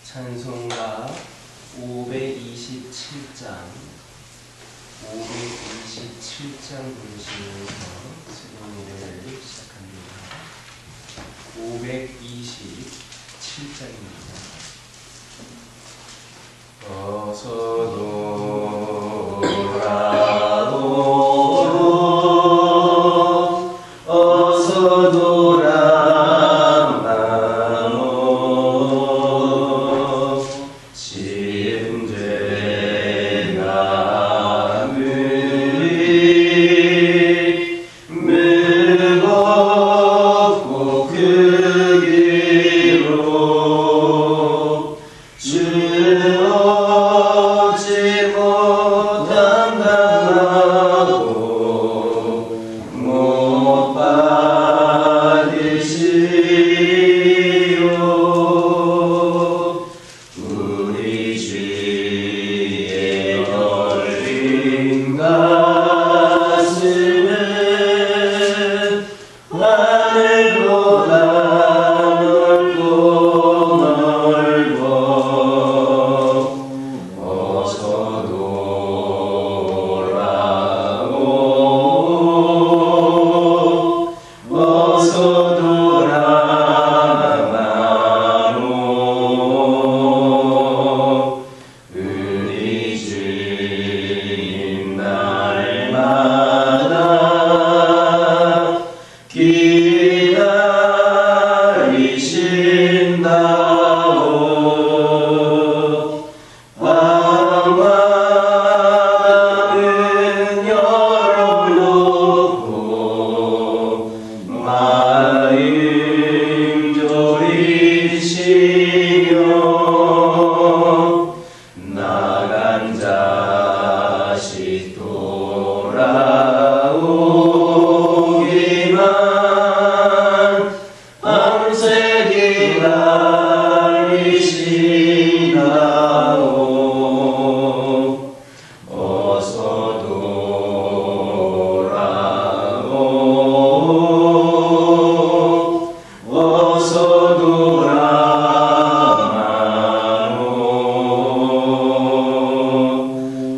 찬송가 527장 부르시면서 수련회를 시작합니다. 527장입니다. 어서 돌아오고 어서 돌아오고 짐 죄가 무겁고 그 길로 주 오지 못한다고 못 받으시리요. 우리 주의 열린 가슴은 하늘보다 넓고 어서 돌아오고 어서 돌아오고 우리 주님 날마다 기다리신다오. 방황은 열어놓고 마음 졸이시며 나간 자식 돌아오기만 밤새 기다리신다오. 어서 돌아오고 어서 돌아오고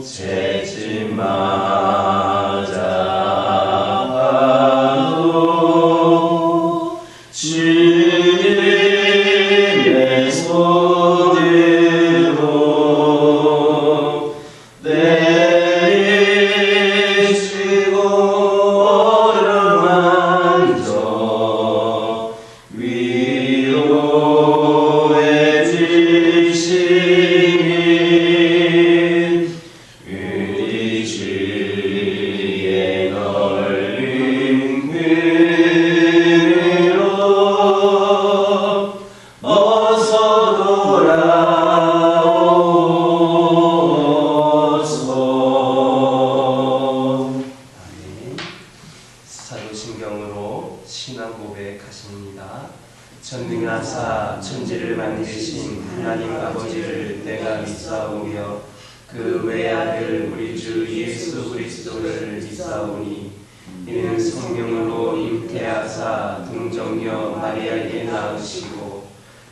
죄짐 맞아도 주님의 손으로 내리시고 어루만져 위로해 주시니 우리 주의 넓은 품으로 어서 돌아오소서. 아멘. 사도신경으로 신앙 고백하십니다. 전능하사 천지를 만드신 하나님 아버지를 내가 믿사오며 그 외아들 우리 주 예수 그리스도를 믿사오니 이는 성령으로 잉태하사 동정녀 마리아에게 낳으시고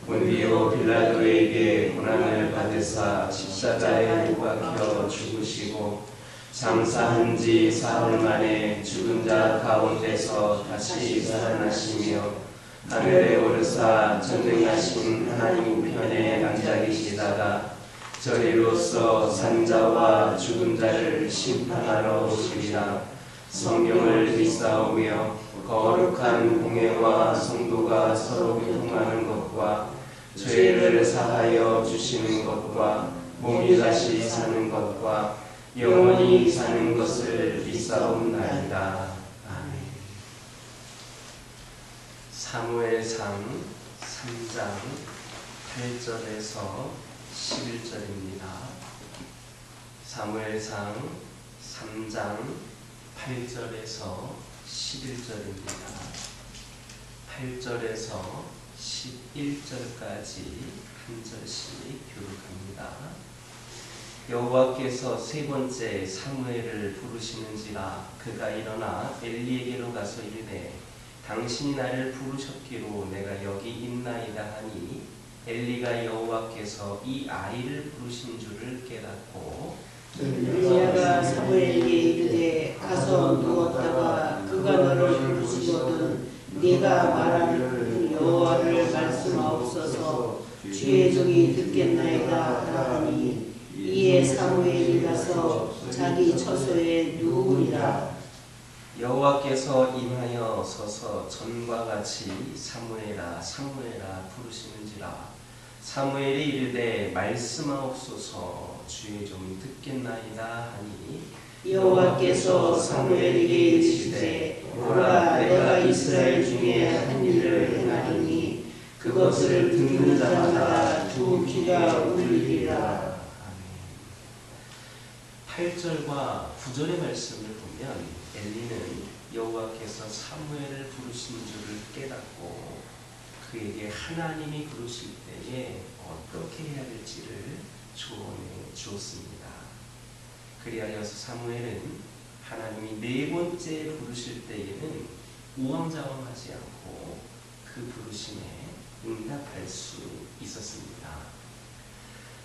본디오 빌라도에게 고난을 받으사 십자가에 못 박혀 죽으시고 장사한 지 사흘 만에 죽은 자 가운데서 다시 살아나시며 하늘에 오르사 전능하신 하나님 우편에 앉아 계시다가 저리로서 산자와 죽은 자를 심판하러 오시리라. 성경을 믿사오며 거룩한 공회와 성도가 서로 교통하는 것과 죄를 사하여 주시는 것과 몸이 다시 사는 것과 영원히 사는 것을 믿사옵나이다. 아멘. 사무엘상 3장 8절에서 11절입니다. 사무엘상 3장 8절에서 11절입니다. 8절에서 11절까지 한 절씩 교독합니다. 여호와께서 세 번째 사무엘을 부르시는지라 그가 일어나 엘리에게로 가서 이르되 당신이 나를 부르셨기로 내가 여기 있나이다 하니 엘리가 여호와께서 이 아이를 부르신 줄을 깨닫고 엘리야가 사무엘에게 이르되 가서 누웠다가 그가 너를 부르시거든 네가 말하는 여호와를 말씀하옵소서 주의 종이 듣겠나이다 하니 이에 사무엘이 가서 자기 처소에 누우니라. 여호와께서 임하여 서서 전과 같이 사무엘아 사무엘아 부르시는지라. 사무엘이 이르되 말씀하옵소서 주의 종이 듣겠나이다 하니 여호와께서 사무엘에게 이르시되 보라 내가 이스라엘 중에 한 일을 행하리니 그것을 듣는 자마다 두 귀가 울리리라. 8절과 9절의 말씀을 보면 엘리는 여호와께서 사무엘을 부르신 줄을 깨닫고 그에게 하나님이 부르실 때에 어떻게 해야 될지를 조언해 주었습니다. 그리하여서 사무엘은 하나님이 네 번째 부르실 때에는 우왕좌왕하지 않고 그 부르심에 응답할 수 있었습니다.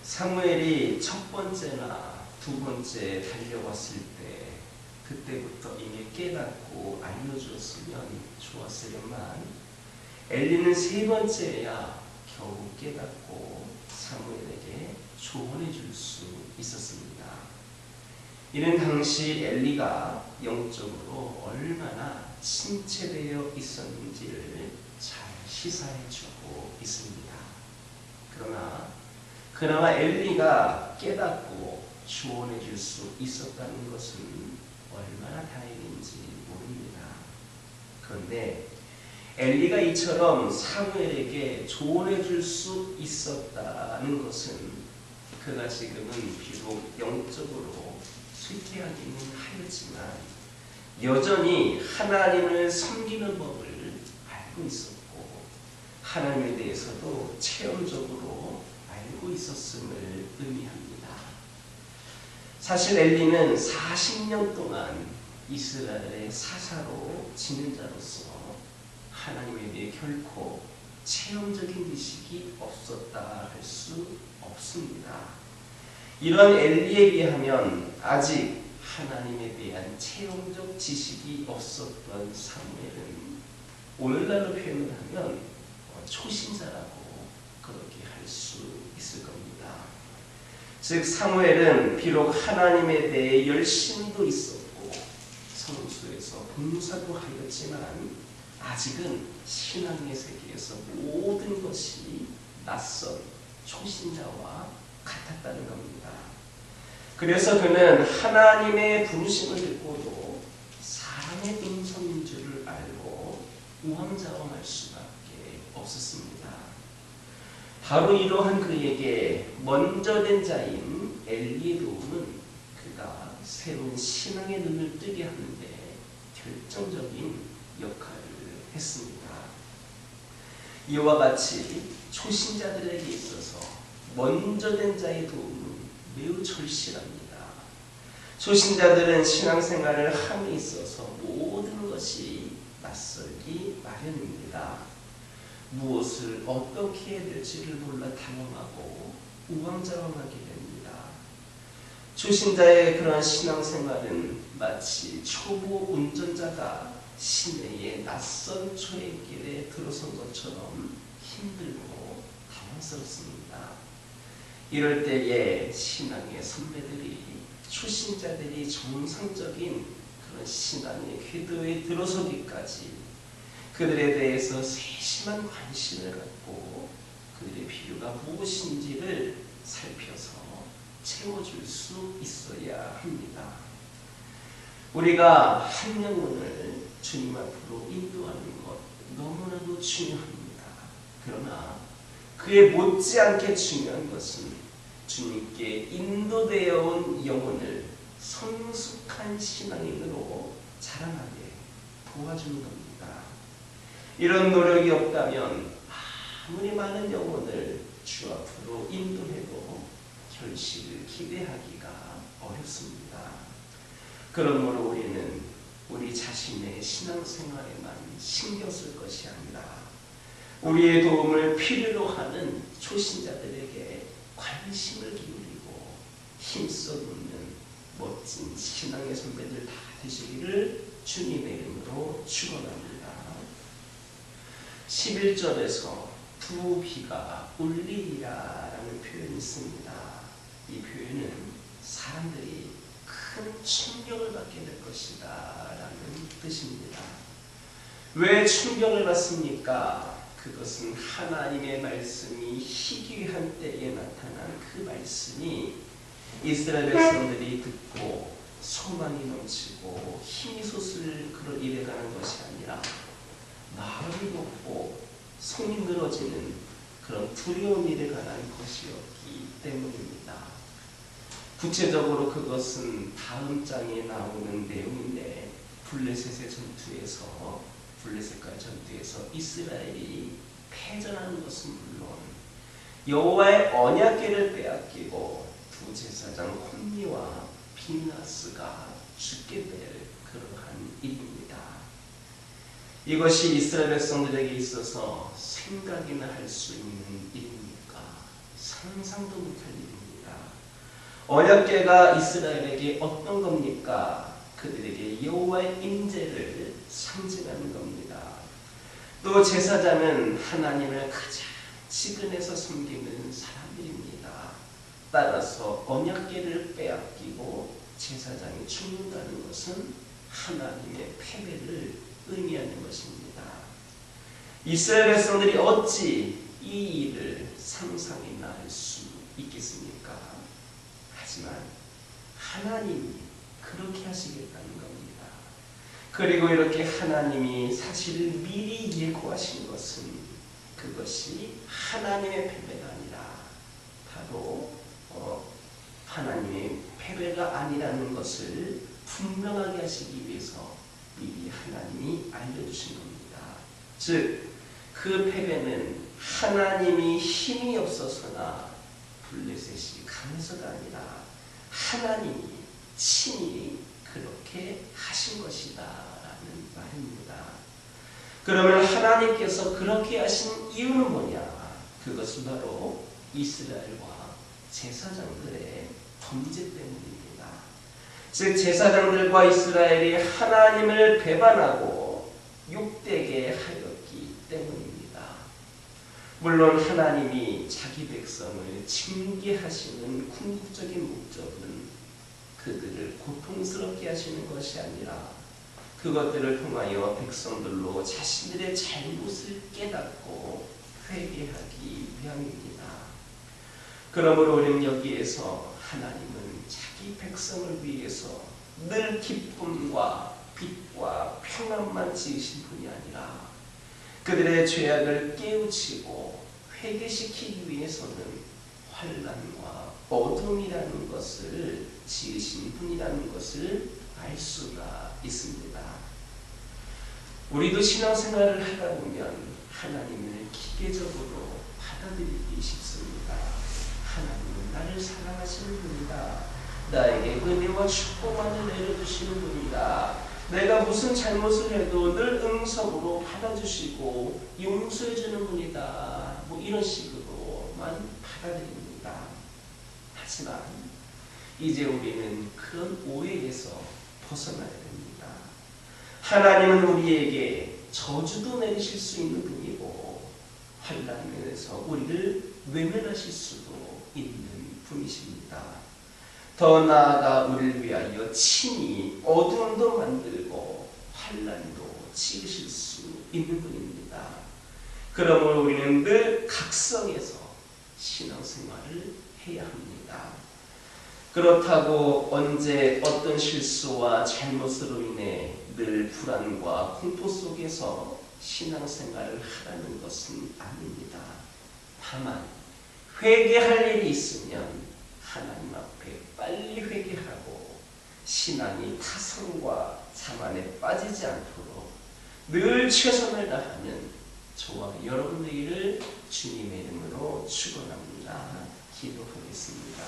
사무엘이 첫 번째나 두 번째 달려왔을 때 그때부터 이미 깨닫고 알려주었으면 좋았으련만 엘리는 세 번째야 겨우 깨닫고 사무엘에게 조언해 줄 수 있었습니다. 이는 당시 엘리가 영적으로 얼마나 침체되어 있었는지를 잘 시사해 주고 있습니다. 그러나 그나마 엘리가 깨닫고 조언해 줄 수 있었다는 것은 얼마나 다행인지 모릅니다. 그런데 엘리가 이처럼 사무엘에게 조언해 줄 수 있었다는 것은 그가 지금은 비록 영적으로 쇠퇴하기는 하였지만 여전히 하나님을 섬기는 법을 알고 있었고 하나님에 대해서도 체험적으로 알고 있었음을 의미합니다. 사실 엘리는 40년 동안 이스라엘의 사사로 지낸 자로서 하나님에 대해 결코 체험적인 지식이 없었다 할 수 없습니다. 이런 엘리에 비하면 아직 하나님에 대한 체험적 지식이 없었던 사무엘은 오늘날로 표현을 하면 초신자라고 그렇게 할 수 있을 겁니다. 즉 사무엘은 비록 하나님에 대해 열심도 있었고 성수에서 봉사도 하였지만 아직은 신앙의 세계에서 모든 것이 낯선 초신자와 같았다는 겁니다. 그래서 그는 하나님의 부르심을 듣고도 사람의 음성인 줄을 알고 우왕좌왕할 수밖에 없었습니다. 바로 이러한 그에게 먼저 된 자인 엘리의 도움은 그가 새로운 신앙의 눈을 뜨게 하는데 결정적인 역할을 했습니다. 이와 같이 초신자들에게 있어서 먼저 된 자의 도움은 매우 절실합니다. 초신자들은 신앙생활을 함에 있어서 모든 것이 낯설기 마련입니다. 무엇을 어떻게 해야 될지를 몰라 당황하고 우왕좌왕하게 됩니다. 초신자의 그런 신앙생활은 마치 초보 운전자가 시내의 낯선 초행길에 들어선 것처럼 힘들고 당황스럽습니다. 이럴 때에 신앙의 선배들이 초신자들이 정상적인 그런 신앙의 궤도에 들어서기까지 그들에 대해서 세심한 관심을 갖고 그들의 필요가 무엇인지를 살펴서 채워줄 수 있어야 합니다. 우리가 한 영혼을 주님 앞으로 인도하는 것 너무나도 중요합니다. 그러나 그에 못지않게 중요한 것은 주님께 인도되어 온 영혼을 성숙한 신앙인으로 자라나게 도와주는 겁니다. 이런 노력이 없다면 아무리 많은 영혼을 주 앞으로 인도해도 결실을 기대하기가 어렵습니다. 그러므로 우리는 우리 자신의 신앙생활에만 신경 쓸 것이 아니라 우리의 도움을 필요로 하는 초신자들에게 관심을 기울이고 힘써 돕는 멋진 신앙의 선배들 다 되시기를 주님의 이름으로 축원합니다. 11절에서 두 비가 울리리라 라는 표현이 있습니다. 이 표현은 사람들이 큰 충격을 받게 될 것이다 라는 뜻입니다. 왜 충격을 받습니까? 그것은 하나님의 말씀이 희귀한 때에 나타난 그 말씀이 이스라엘 백성들이 듣고 소망이 넘치고 힘이 솟을 그런 일에 가는 것이 아니라 마음이 높고 손이 늘어지는 그런 두려운 일에 관한 것이었기 때문입니다. 구체적으로 그것은 다음 장에 나오는 내용인데 블레셋과의 전투에서 이스라엘이 패전하는 것은 물론 여호와의 언약궤를 빼앗기고 두 제사장 홈리와 비나스가 죽게 될 그러한 일입니다. 이것이 이스라엘 백성들에게 있어서 생각이나 할 수 있는 일입니까? 상상도 못할 일입니다. 언약궤가 이스라엘에게 어떤 겁니까? 그들에게 여호와의 임재를 상징하는 겁니다. 또 제사장은 하나님을 가장 지근해서 섬기는 사람들입니다. 따라서 언약궤를 빼앗기고 제사장이 죽는다는 것은 하나님의 패배를 의미하는 것입니다. 이스라엘 백성들이 어찌 이 일을 상상이나 할 수 있겠습니까? 하지만 하나님이 그렇게 하시겠다는 겁니다. 그리고 이렇게 하나님이 사실 미리 예고하신 것은 그것이 하나님의 패배가 아니라 바로 하나님의 패배가 아니라는 것을 분명하게 하시기 위해서 미리 하나님이 알려주신 겁니다. 즉, 그 패배는 하나님이 힘이 없어서나 블레셋이 강해서가 아니라 하나님이 친히 그렇게 하신 것이다 라는 말입니다. 그러면 하나님께서 그렇게 하신 이유는 뭐냐? 그것은 바로 이스라엘과 제사장들의 범죄 때문입니다. 즉 제사장들과 이스라엘이 하나님을 배반하고 욕되게 하였기 때문입니다. 물론 하나님이 자기 백성을 징계하시는 궁극적인 목적은 그들을 고통스럽게 하시는 것이 아니라 그것들을 통하여 백성들로 자신들의 잘못을 깨닫고 회개하기 위함입니다. 그러므로 우리는 여기에서 하나님은 자기 백성을 위해서 늘 기쁨과 빛과 평안만 지으신 분이 아니라 그들의 죄악을 깨우치고 회개시키기 위해서는 환난과 어둠이라는 것을 지으신 분이라는 것을 알 수가 있습니다. 우리도 신앙생활을 하다 보면 하나님을 기계적으로 받아들이기 쉽습니다. 하나님은 나를 사랑하시는 분이다. 나에게 은혜와 축복만을 내려주시는 분이다. 내가 무슨 잘못을 해도 늘 응석으로 받아주시고 용서해주는 분이다. 이런 식으로만 받아들입니다. 하지만 이제 우리는 그런 오해에서 벗어나야 됩니다. 하나님은 우리에게 저주도 내리실 수 있는 분이고 환난에서 우리를 외면하실 수도 있는 분이십니다. 더 나아가 우리를 위하여 친히 어두움도 만들고 환난도 지으실 수 있는 분입니다. 그러므로 우리는 늘 각성해서 신앙생활을 해야 합니다. 그렇다고 언제 어떤 실수와 잘못으로 인해 늘 불안과 공포 속에서 신앙생활을 하라는 것은 아닙니다. 다만 회개할 일이 있으면 하나님 앞에 빨리 회개하고 신앙이 타성과 자만에 빠지지 않도록 늘 최선을 다하는 저와 여러분 되기를 주님의 이름으로 축원합니다. 기도하겠습니다.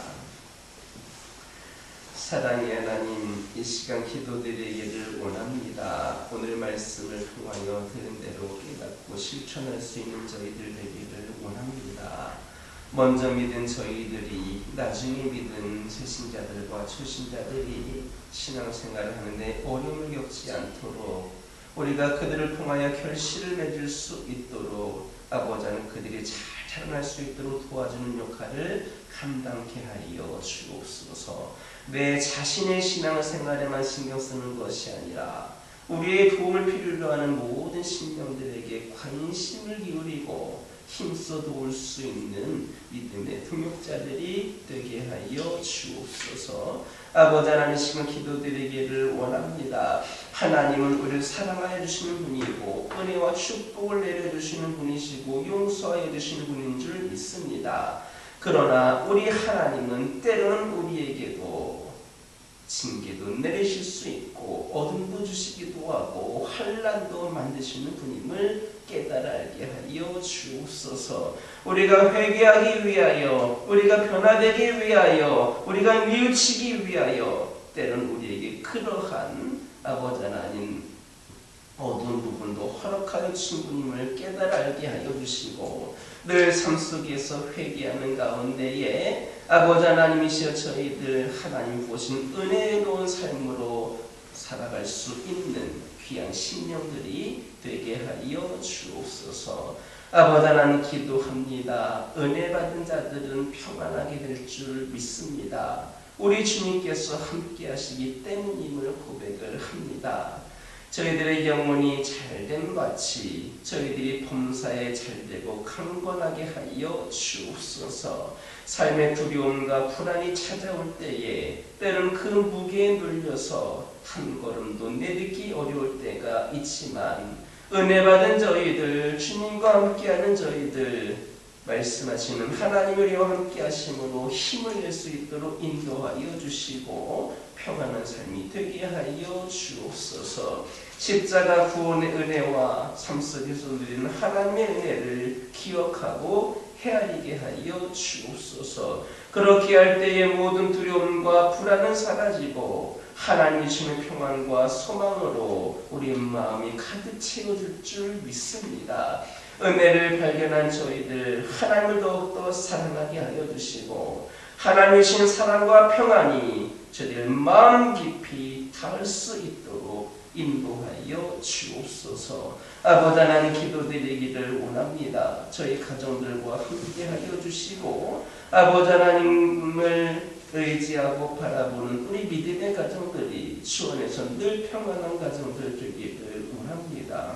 사랑의 하나님, 이 시간 기도드리기를 원합니다. 오늘 말씀을 통하여 들은 대로 깨닫고 실천할 수 있는 저희들 되기를 원합니다. 먼저 믿은 저희들이 나중에 믿은 새신자들과 초신자들이 신앙생활을 하는데 어려움을 겪지 않도록 우리가 그들을 통하여 결실을 맺을 수 있도록 아버지는 그들이 잘 자라날 수 있도록 도와주는 역할을 감당케 하여 주옵소서. 내 자신의 신앙생활에만 신경 쓰는 것이 아니라 우리의 도움을 필요로 하는 모든 신령들에게 관심을 기울이고 힘써 도울 수 있는 믿음의 동역자들이 되게 하여 주옵소서. 아버지 하나님, 시간 기도드리기를 원합니다. 하나님은 우리를 사랑하여 주시는 분이고 은혜와 축복을 내려주시는 분이시고 용서하여 주시는 분인 줄 믿습니다. 그러나 우리 하나님은 때로는 우리에게도 징계도 내리실 수 있고 어둠도 주시기도 하고 환난도 만드시는 분임을 깨달아 알게 하여 주옵소서. 우리가 회개하기 위하여, 우리가 변화되기 위하여, 우리가 뉘우치기 위하여 때로는 우리에게 그러한 아버지 하나님 어두운 부분도 허락하여 주신 분임을 깨달아 알게 하여 주시고 늘 삶 속에서 회개하는 가운데에 아버지 하나님이시여 저희들 하나님 보신 은혜로운 삶으로 살아갈 수 있는 귀한 심령들이 되게 하여 주옵소서. 아버지 하나님 기도합니다. 은혜 받은 자들은 평안하게 될 줄 믿습니다. 우리 주님께서 함께 하시기 때문임을 고백을 합니다. 저희들의 영혼이 잘됨 같이 저희들이 범사에 잘되고 강건하게 하여 주옵소서. 삶의 두려움과 불안이 찾아올 때에 때는 그 무게에 눌려서 한 걸음도 내딛기 어려울 때가 있지만 은혜 받은 저희들, 주님과 함께하는 저희들, 말씀하시는 하나님 우리와 함께 하심으로 힘을 낼 수 있도록 인도하여 주시고 평안한 삶이 되게 하여 주옵소서. 십자가 구원의 은혜와 삶 속에서 누리는 하나님의 은혜를 기억하고 헤아리게 하여 주옵소서. 그렇게 할 때에 모든 두려움과 불안은 사라지고 하나님이 주시는 평안과 소망으로 우리 마음이 가득 채워질 줄 믿습니다. 은혜를 발견한 저희들 하나님을 더욱더 사랑하게 하여 주시고 하나님이 주신 사랑과 평안이 저희들 마음 깊이 닿을 수 있도록 인도하여 주옵소서. 아버지 하나님 기도드리기를 원합니다. 저희 가정들과 함께 하여 주시고 아버지 하나님을 의지하고 바라보는 우리 믿음의 가정들이 주 안에서 늘 평안한 가정들 되기를 원합니다.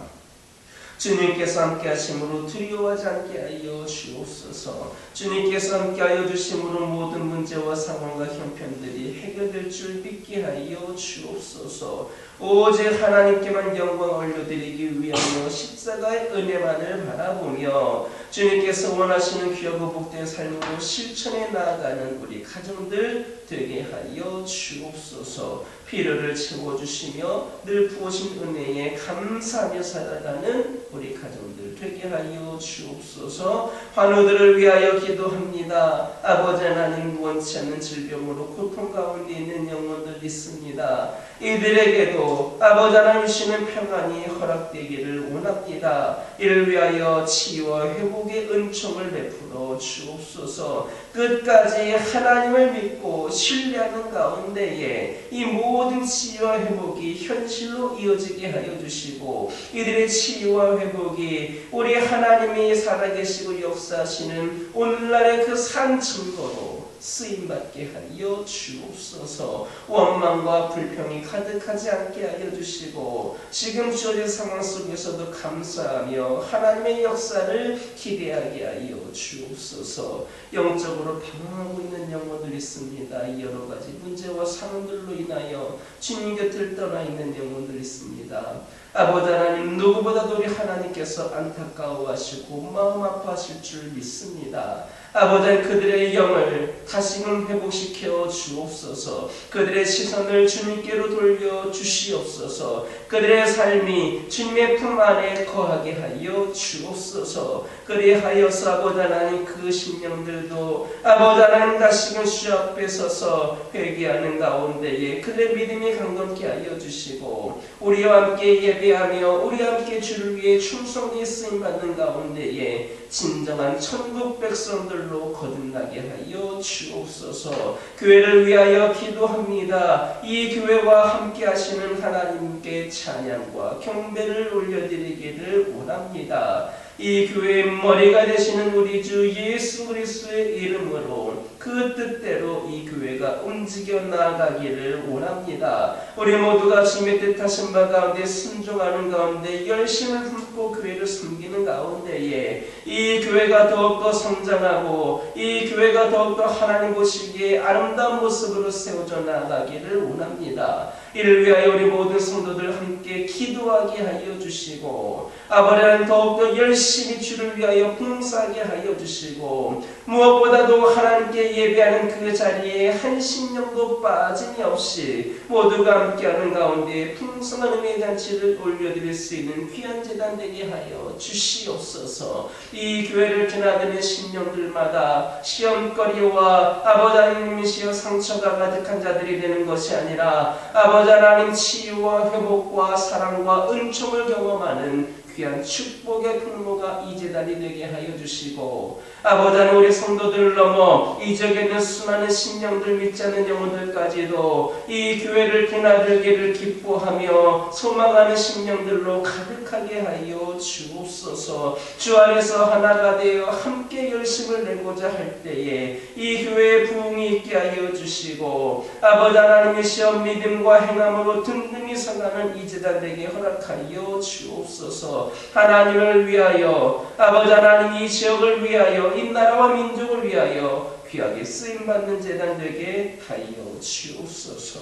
주님께서 함께 하심으로 두려워하지 않게 하여 주옵소서. 주님께서 함께 하여 주심으로 모든 문제와 상황과 형편들이 해결될 줄 믿게 하여 주옵소서. 오직 하나님께만 영광 올려드리기 위하여 십자가의 은혜만을 바라보며 주님께서 원하시는 귀하고 복된 삶으로 실천해 나아가는 우리 가정들 되게 하여 주옵소서. 필요를 채워주시며 늘 부으신 은혜에 감사하며 살아가는 우리 가정들 되게 하여 주옵소서. 환우들을 위하여 기도합니다. 아버지 하나님, 원치 않는 질병으로 고통 가운데 있는 영혼들 있습니다. 이들에게도 아버지 하나님 주시는 평안이 허락되기를 원합니다. 이를 위하여 치유와 회복의 은총을 베풀어 주옵소서. 끝까지 하나님을 믿고 신뢰하는 가운데에 이 모든 치유와 회복이 현실로 이어지게 하여 주시고 이들의 치유와 회복이 우리 하나님이 살아계시고 역사하시는 오늘날의 그 산 증거로 쓰임받게 하여 주옵소서. 원망과 불평이 가득하지 않게 하여 주시고 지금 주어진 상황 속에서도 감사하며 하나님의 역사를 기대하게 하여 주옵소서. 영적으로 방황하고 있는 영혼들이 있습니다. 여러 가지 문제와 상황들로 인하여 주님 곁을 떠나 있는 영혼들이 있습니다. 아버지 하나님, 누구보다도 우리 하나님께서 안타까워하시고 마음 아파하실 줄 믿습니다. 아버지 하나님, 그들의 영을 다시금 회복시켜 주옵소서. 그들의 시선을 주님께로 돌려 주시옵소서. 그들의 삶이 주님의 품 안에 거하게 하여 주옵소서. 그리하여서 아버지 하나님, 그 심령들도 아버지 하나님 다시금 주 앞에 서서 회개하는 가운데에 그들의 믿음이 강건케 하여 주시고, 우리와 함께 예배하며 우리와 함께 주를 위해 충성히 쓰임받는 가운데에 진정한 천국 백성들로 거듭나게 하여 주옵소서. 교회를 위하여 기도합니다. 이 교회와 함께 하시는 하나님께 찬양과 경배를 올려드리기를 원합니다. 이 교회의 머리가 되시는 우리 주 예수 그리스도의 이름으로 그 뜻대로 이 교회가 움직여 나아가기를 원합니다. 우리 모두가 주님의 뜻하신 바 가운데 순종하는 가운데 열심을 품고 교회를 섬기는 가운데에 이 교회가 더욱더 성장하고 이 교회가 더욱더 하나님 보시기에 아름다운 모습으로 세워져 나아가기를 원합니다. 이를 위하여 우리 모든 성도들 함께 기도하게 하여 주시고, 아버지 하나님, 더욱더 열심히 주를 위하여 봉사하게 하여 주시고, 무엇보다도 하나님께 예배하는 그 자리에 한 심령도 빠짐이 없이 모두가 함께하는 가운데 풍성한 은혜의 잔치를 올려드릴 수 있는 귀한 제단 되게 하여 주시옵소서. 이 교회를 드나드는 심령들마다 시험거리와 아버지 하나님이시여 상처가 가득한 자들이 되는 것이 아니라 아버지 하나님, 치유와 회복과 사랑과 은총을 경험하는 귀한 축복의 풍모가 이 제단이 되게 하여 주시고, 아버지 하나님, 우리 성도들을 넘어 이 지역에 있는 수많은 심령들, 믿지 않는 영혼들까지도 이 교회를 드나들기를 기뻐하며 소망하는 심령들로 가득하게 하여 주옵소서. 주 안에서 하나가 되어 함께 열심을 내고자 할 때에 이 교회에 부흥이 있게 하여 주시고, 아버지 하나님의 시험 믿음과 행함으로 든든히 서가는 이 제단 되게 허락하여 주옵소서. 하나님을 위하여, 아버지 하나님, 이 지역을 위하여, 이 나라와 민족을 위하여 귀하게 쓰임받는 제단 되게 하여 주옵소서.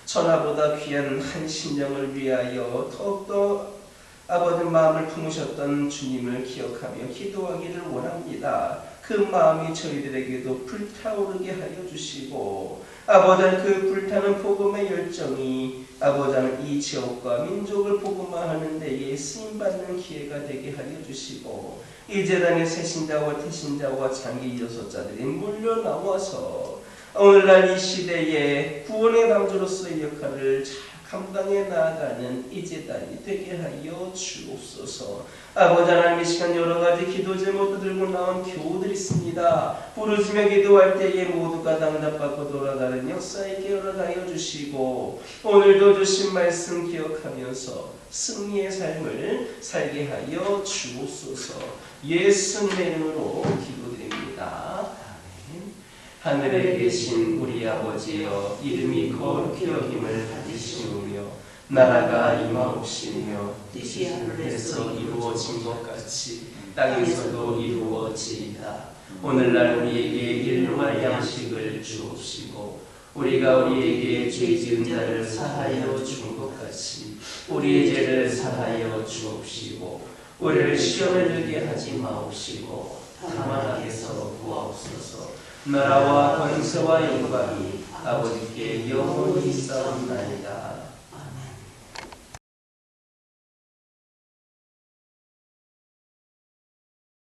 천하보다 귀한 한 심령을 위하여 더욱더 아버지 마음을 품으셨던 주님을 기억하며 기도하기를 원합니다. 그 마음이 저희들에게도 불타오르게 하여 주시고, 아버지 그 불타는 복음의 열정이 아버지 이 지역과 민족을 복음화하는 데에 쓰임받는 기회가 되게 하여 주시고, 이 재단의 새신자와 태신자와 장기 여섯자들이 몰려 나와서 오늘날 이 시대에 구원의 방주로서의 역할을 잘 감당해 나아가는 이 제단이 되게 하여 주옵소서. 아버지 하나님, 이 시간 여러 가지 기도 제목도 들고 나온 교우들이 있습니다. 부르짖며 기도할 때에 모두가 응답받고 돌아가는 역사 있게 허락하여 주시고, 오늘도 주신 말씀 기억하면서 승리의 삶을 살게 하여 주옵소서. 예수님의 이름으로 기도드립니다. 하늘에 계신 우리 아버지여, 이름이 거룩히 여김을 받으시오며 나라가 임하옵시며 뜻이 하늘에서 이루어진 것 같이 땅에서도 이루어지이다. 오늘날 우리에게 일용할 양식을 주옵시고, 우리가 우리에게 죄 지은 자를 사하여 준 것 같이 우리의 죄를 사하여 주옵시고, 우리를 시험에 들게 하지 마옵시고 다만 악에서 구하옵소서. 나라와 권세와 영광이 아버지께 영원히 있사옵나이다.